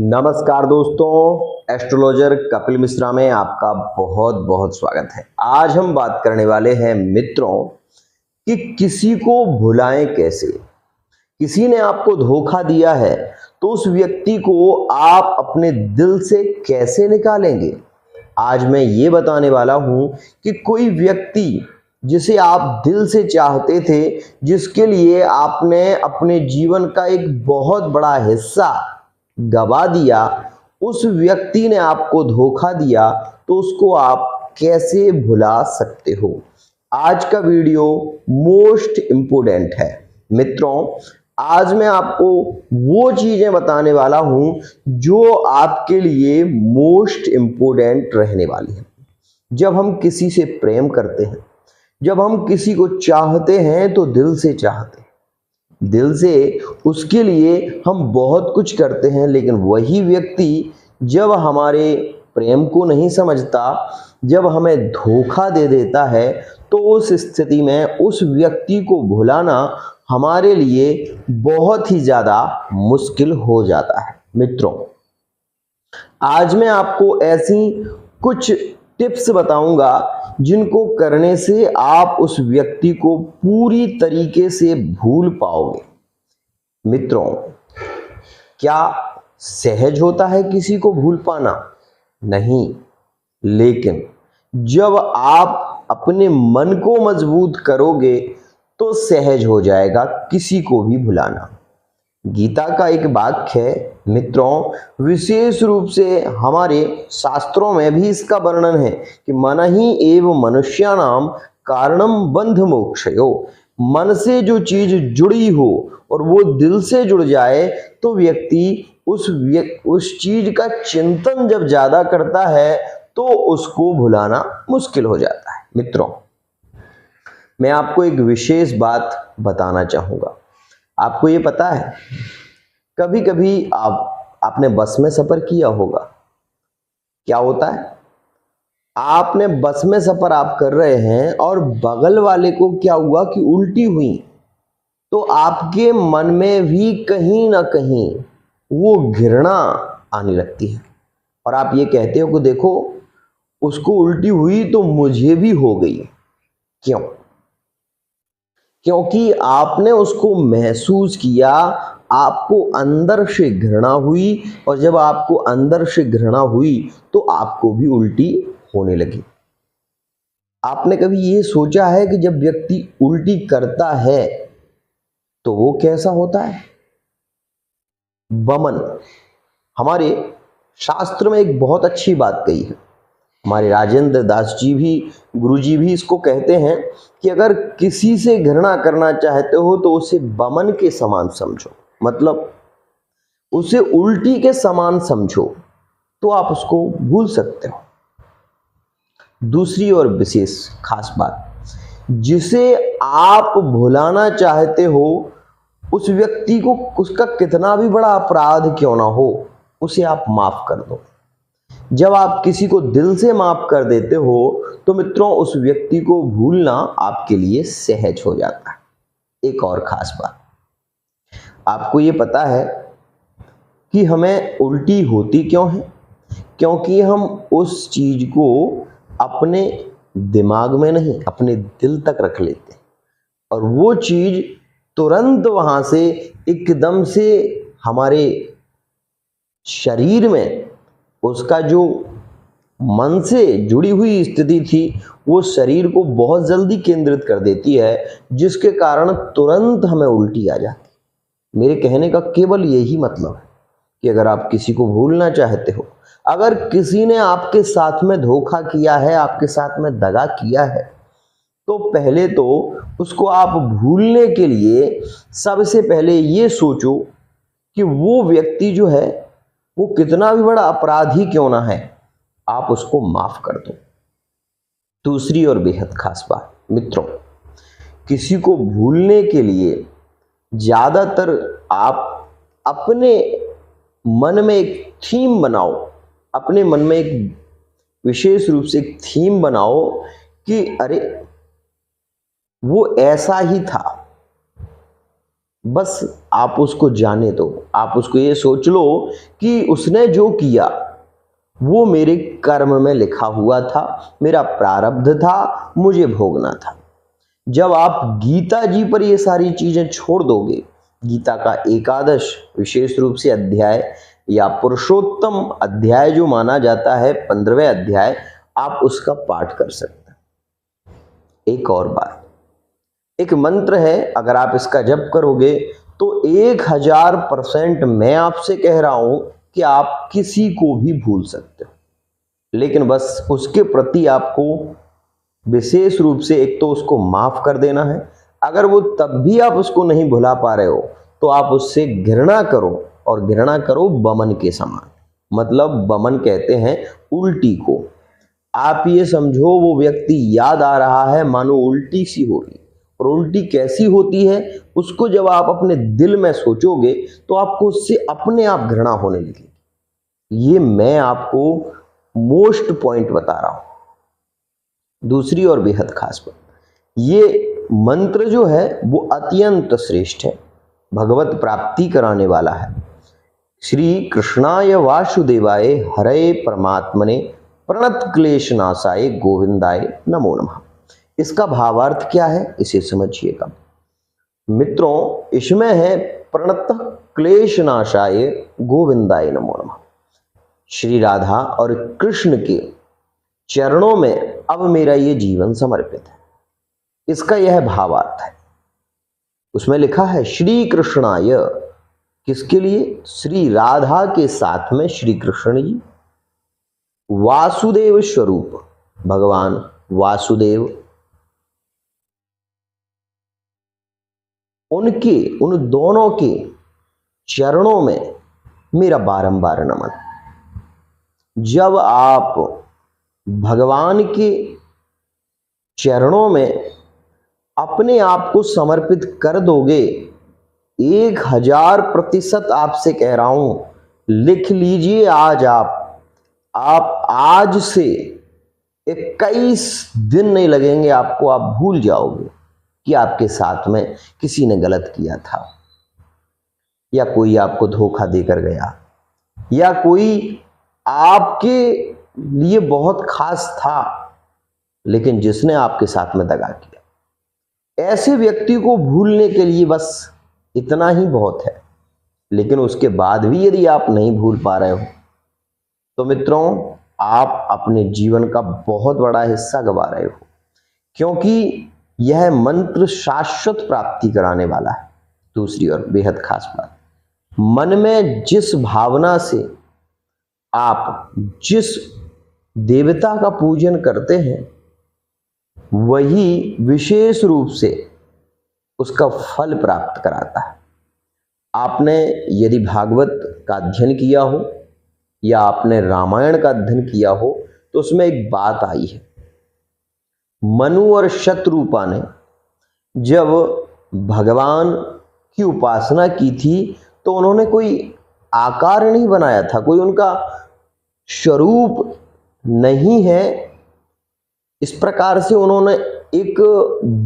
नमस्कार दोस्तों, एस्ट्रोलॉजर कपिल मिश्रा में आपका बहुत बहुत स्वागत है। आज हम बात करने वाले हैं मित्रों कि किसी को भुलाएं कैसे। किसी ने आपको धोखा दिया है तो उस व्यक्ति को आप अपने दिल से कैसे निकालेंगे। आज मैं ये बताने वाला हूं कि कोई व्यक्ति जिसे आप दिल से चाहते थे, जिसके लिए आपने अपने जीवन का एक बहुत बड़ा हिस्सा गवा दिया, उस व्यक्ति ने आपको धोखा दिया, तो उसको आप कैसे भुला सकते हो। आज का वीडियो मोस्ट इम्पोर्टेंट है मित्रों। आज मैं आपको वो चीजें बताने वाला हूं जो आपके लिए मोस्ट इम्पोर्टेंट रहने वाली है। जब हम किसी से प्रेम करते हैं, जब हम किसी को चाहते हैं तो दिल से चाहते हैं, दिल से उसके लिए हम बहुत कुछ करते हैं, लेकिन वही व्यक्ति जब हमारे प्रेम को नहीं समझता, जब हमें धोखा दे देता है, तो उस स्थिति में उस व्यक्ति को भुलाना हमारे लिए बहुत ही ज़्यादा मुश्किल हो जाता है। मित्रों, आज मैं आपको ऐसी कुछ टिप्स बताऊंगा जिनको करने से आप उस व्यक्ति को पूरी तरीके से भूल पाओगे। मित्रों, क्या सहज होता है किसी को भूल पाना? नहीं, लेकिन जब आप अपने मन को मजबूत करोगे तो सहज हो जाएगा किसी को भी भुलाना। गीता का एक वाक्य है मित्रों, विशेष रूप से हमारे शास्त्रों में भी इसका वर्णन है कि मन ही एव मनुष्याणाम कारणम बंध मोक्षयो। मन से जो चीज जुड़ी हो और वो दिल से जुड़ जाए तो व्यक्ति उस चीज का चिंतन जब ज्यादा करता है तो उसको भुलाना मुश्किल हो जाता है। मित्रों, मैं आपको एक विशेष बात बताना चाहूंगा। आपको ये पता है, कभी कभी आपने बस में सफर किया होगा। क्या होता है, आपने बस में सफर आप कर रहे हैं और बगल वाले को क्या हुआ कि उल्टी हुई, तो आपके मन में भी कहीं ना कहीं वो घृणा आने लगती है और आप ये कहते हो कि देखो, उसको उल्टी हुई तो मुझे भी हो गई। क्यों? क्योंकि आपने उसको महसूस किया, आपको अंदर से घृणा हुई, और जब आपको अंदर से घृणा हुई तो आपको भी उल्टी होने लगी। आपने कभी ये सोचा है कि जब व्यक्ति उल्टी करता है तो वो कैसा होता है? वमन। हमारे शास्त्र में एक बहुत अच्छी बात कही है, हमारे राजेंद्र दास जी भी, गुरु जी भी इसको कहते हैं कि अगर किसी से घृणा करना चाहते हो तो उसे वमन के समान समझो, मतलब उसे उल्टी के समान समझो, तो आप उसको भूल सकते हो। दूसरी और विशेष खास बात, जिसे आप भुलाना चाहते हो उस व्यक्ति को, उसका कितना भी बड़ा अपराध क्यों ना हो, उसे आप माफ कर दो। जब आप किसी को दिल से माफ कर देते हो तो मित्रों उस व्यक्ति को भूलना आपके लिए सहज हो जाता है। एक और खास बात, आपको ये पता है कि हमें उल्टी होती क्यों है? क्योंकि हम उस चीज को अपने दिमाग में नहीं, अपने दिल तक रख लेते हैं और वो चीज तुरंत वहां से एकदम से हमारे शरीर में, उसका जो मन से जुड़ी हुई स्थिति थी, वो शरीर को बहुत जल्दी केंद्रित कर देती है, जिसके कारण तुरंत हमें उल्टी आ जाती। मेरे कहने का केवल यही मतलब है कि अगर आप किसी को भूलना चाहते हो, अगर किसी ने आपके साथ में धोखा किया है, आपके साथ में दगा किया है, तो पहले तो उसको आप भूलने के लिए सबसे पहले ये सोचो कि वो व्यक्ति जो है वो कितना भी बड़ा अपराधी क्यों ना है, आप उसको माफ कर दो। दूसरी और बेहद खास बात मित्रों, किसी को भूलने के लिए ज्यादातर आप अपने मन में एक थीम बनाओ, अपने मन में एक विशेष रूप से एक थीम बनाओ कि अरे वो ऐसा ही था, बस आप उसको जाने दो, आप उसको ये सोच लो कि उसने जो किया वो मेरे कर्म में लिखा हुआ था, मेरा प्रारब्ध था, मुझे भोगना था। जब आप गीता जी पर ये सारी चीजें छोड़ दोगे, गीता का एकादश विशेष रूप से अध्याय या पुरुषोत्तम अध्याय जो माना जाता है 15वें अध्याय, आप उसका पाठ कर सकते हैं। एक और बात, एक मंत्र है, अगर आप इसका जप करोगे तो 1000% मैं आपसे कह रहा हूं कि आप किसी को भी भूल सकते हो, लेकिन बस उसके प्रति आपको विशेष रूप से एक तो उसको माफ कर देना है। अगर वो तब भी आप उसको नहीं भुला पा रहे हो तो आप उससे घृणा करो, और घृणा करो बमन के समान। मतलब बमन कहते हैं उल्टी को। आप ये समझो वो व्यक्ति याद आ रहा है मानो उल्टी सी हो रही, और उल्टी कैसी होती है उसको जब आप अपने दिल में सोचोगे तो आपको उससे अपने आप घृणा होने लगेगी। ये मैं आपको मोस्ट पॉइंट बता रहा हूं। दूसरी और बेहद खास बात, ये मंत्र जो है वो अत्यंत श्रेष्ठ है, भगवत प्राप्ति कराने वाला है। श्री कृष्णाय वासुदेवाय हरे परमात्मने प्रणत क्लेश नाशाय गोविंदाय नमो नमः। इसका भावार्थ क्या है इसे समझिएगा मित्रों। इसमें है प्रणत क्लेश नाशाय गोविंदाय नमो नमः। श्री राधा और कृष्ण के चरणों में अब मेरा ये जीवन समर्पित है, इसका यह भावार्थ है। उसमें लिखा है श्री कृष्णाय, किसके लिए? श्री राधा के साथ में श्री कृष्ण जी, वासुदेव स्वरूप भगवान वासुदेव, उनके उन दोनों के चरणों में मेरा बारंबार नमन। जब आप भगवान के चरणों में अपने आप को समर्पित कर दोगे, 1000% आपसे कह रहा हूं, लिख लीजिए आज आप आज से 21 दिन नहीं लगेंगे आपको, आप भूल जाओगे कि आपके साथ में किसी ने गलत किया था, या कोई आपको धोखा देकर गया, या कोई आपके लिए बहुत खास था लेकिन जिसने आपके साथ में दगा किया। ऐसे व्यक्ति को भूलने के लिए बस इतना ही बहुत है। लेकिन उसके बाद भी यदि आप नहीं भूल पा रहे हो तो मित्रों आप अपने जीवन का बहुत बड़ा हिस्सा गंवा रहे हो, क्योंकि यह मंत्र शाश्वत प्राप्ति कराने वाला है। दूसरी और बेहद खास बात, मन में जिस भावना से आप जिस देवता का पूजन करते हैं वही विशेष रूप से उसका फल प्राप्त कराता है। आपने यदि भागवत का अध्ययन किया हो या आपने रामायण का अध्ययन किया हो तो उसमें एक बात आई है, मनु और शत्रुपा ने जब भगवान की उपासना की थी तो उन्होंने कोई आकार नहीं बनाया था, कोई उनका स्वरूप नहीं है। इस प्रकार से उन्होंने एक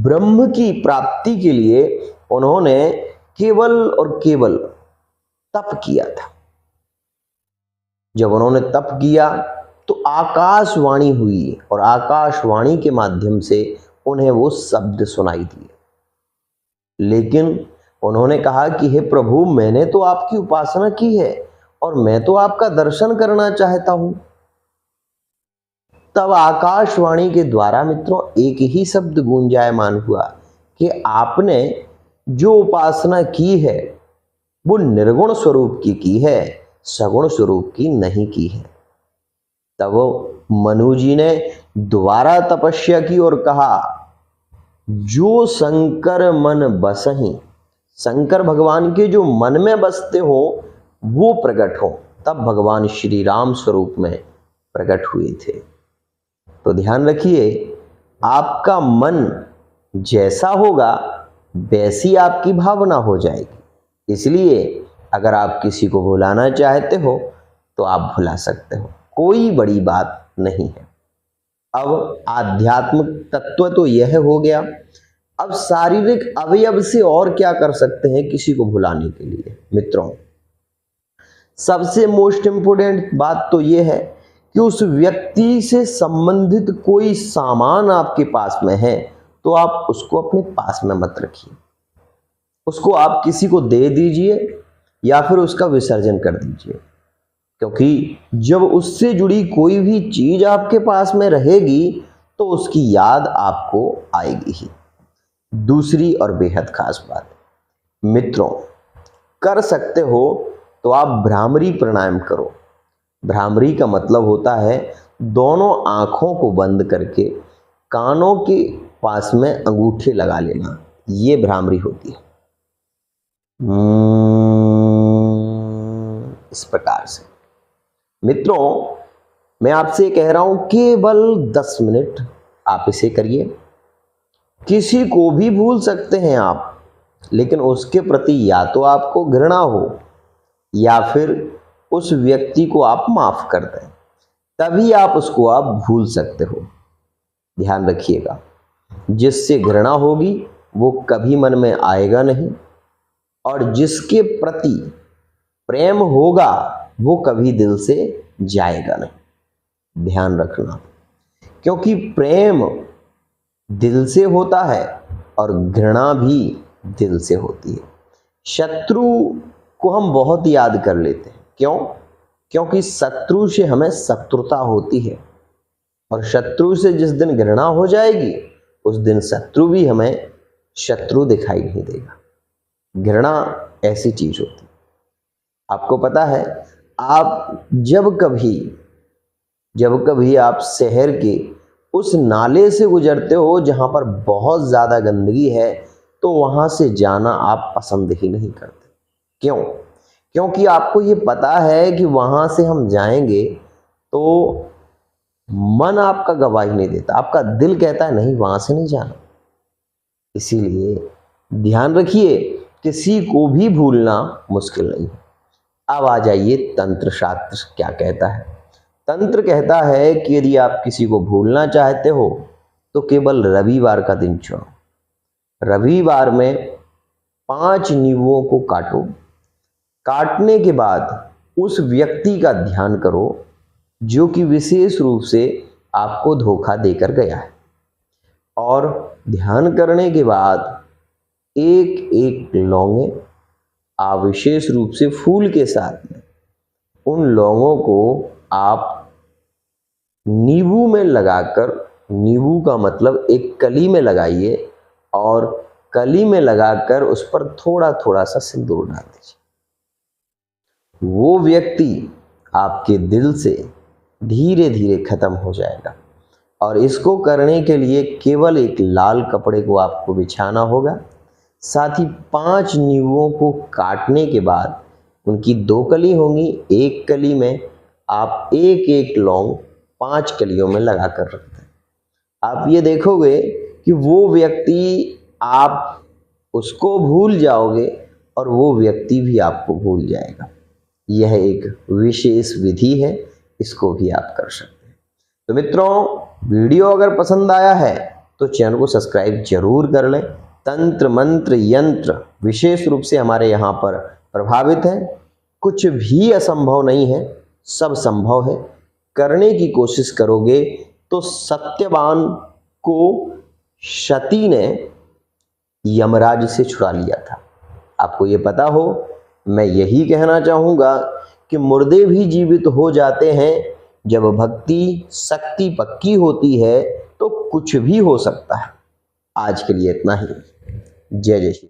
ब्रह्म की प्राप्ति के लिए उन्होंने केवल और केवल तप किया था। जब उन्होंने तप किया तो आकाशवाणी हुई और आकाशवाणी के माध्यम से उन्हें वो शब्द सुनाई दिए। लेकिन उन्होंने कहा कि हे प्रभु, मैंने तो आपकी उपासना की है और मैं तो आपका दर्शन करना चाहता हूं। तब आकाशवाणी के द्वारा मित्रों एक ही शब्द गूंजायमान हुआ कि आपने जो उपासना की है वो निर्गुण स्वरूप की है, सगुण स्वरूप की नहीं की है। तब मनु जी ने दोबारा तपस्या की और कहा, जो शंकर मन बसहि, शंकर भगवान के जो मन में बसते हो वो प्रकट हो। तब भगवान श्री राम स्वरूप में प्रकट हुए थे। तो ध्यान रखिए, आपका मन जैसा होगा वैसी आपकी भावना हो जाएगी। इसलिए अगर आप किसी को भुलाना चाहते हो तो आप भुला सकते हो, कोई बड़ी बात नहीं है। अब आध्यात्मिक तत्व तो यह हो गया। अब शारीरिक अवयव से और क्या कर सकते हैं किसी को भुलाने के लिए? मित्रों, सबसे मोस्ट इंपोर्टेंट बात तो यह है कि उस व्यक्ति से संबंधित कोई सामान आपके पास में है तो आप उसको अपने पास में मत रखिए। उसको आप किसी को दे दीजिए या फिर उसका विसर्जन कर दीजिए, क्योंकि जब उससे जुड़ी कोई भी चीज आपके पास में रहेगी तो उसकी याद आपको आएगी ही। दूसरी और बेहद खास बात, मित्रों, कर सकते हो तो आप भ्रामरी प्राणायाम करो। भ्रामरी का मतलब होता है दोनों आंखों को बंद करके कानों के पास में अंगूठे लगा लेना, ये भ्रामरी होती है। इस प्रकार से मित्रों, मैं आपसे कह रहा हूं केवल 10 मिनट आप इसे करिए। किसी को भी भूल सकते हैं आप, लेकिन उसके प्रति या तो आपको घृणा हो या फिर उस व्यक्ति को आप माफ कर दें, तभी आप उसको आप भूल सकते हो। ध्यान रखिएगा, जिससे घृणा होगी वो कभी मन में आएगा नहीं, और जिसके प्रति प्रेम होगा वो कभी दिल से जाएगा नहीं। ध्यान रखना, क्योंकि प्रेम दिल से होता है और घृणा भी दिल से होती है। शत्रु को हम बहुत याद कर लेते हैं, क्यों? क्योंकि शत्रु से हमें शत्रुता होती है, और शत्रु से जिस दिन घृणा हो जाएगी उस दिन शत्रु भी हमें शत्रु दिखाई नहीं देगा। घृणा ऐसी चीज होती है। आपको पता है, आप जब कभी आप शहर के उस नाले से गुजरते हो जहां पर बहुत ज्यादा गंदगी है, तो वहां से जाना आप पसंद ही नहीं करते। क्यों? क्योंकि आपको ये पता है कि वहां से हम जाएंगे तो मन आपका गवाही नहीं देता, आपका दिल कहता है नहीं, वहां से नहीं जाना। इसीलिए ध्यान रखिए, किसी को भी भूलना मुश्किल नहीं है। अब आ जाइए तंत्र शास्त्र क्या कहता है। तंत्र कहता है कि यदि आप किसी को भूलना चाहते हो तो केवल रविवार का दिन चुनो। रविवार में 5 नींबुओं को काटो। काटने के बाद उस व्यक्ति का ध्यान करो जो कि विशेष रूप से आपको धोखा देकर गया है, और ध्यान करने के बाद एक एक लौंगे आप विशेष रूप से फूल के साथ में उन लौंगों को आप नींबू में लगाकर, नींबू का मतलब एक कली में लगाइए, और कली में लगाकर उस पर थोड़ा थोड़ा सा सिंदूर डाल दीजिए। वो व्यक्ति आपके दिल से धीरे धीरे खत्म हो जाएगा। और इसको करने के लिए केवल एक लाल कपड़े को आपको बिछाना होगा। साथ ही 5 नींबुओं को काटने के बाद उनकी 2 कली होंगी, एक कली में आप एक एक लौंग 5 कलियों में लगा कर रखते हैं। आप ये देखोगे कि वो व्यक्ति, आप उसको भूल जाओगे और वो व्यक्ति भी आपको भूल जाएगा। यह एक विशेष विधि है, इसको भी आप कर सकते हैं। तो मित्रों, वीडियो अगर पसंद आया है तो चैनल को सब्सक्राइब जरूर कर लें। तंत्र मंत्र यंत्र विशेष रूप से हमारे यहाँ पर प्रभावित है। कुछ भी असंभव नहीं है, सब संभव है। करने की कोशिश करोगे तो सत्यवान को सती ने यमराज से छुड़ा लिया था। आपको ये पता हो, मैं यही कहना चाहूँगा कि मुर्दे भी जीवित हो जाते हैं। जब भक्ति शक्ति पक्की होती है तो कुछ भी हो सकता है। आज के लिए इतना ही। जय जय श्री।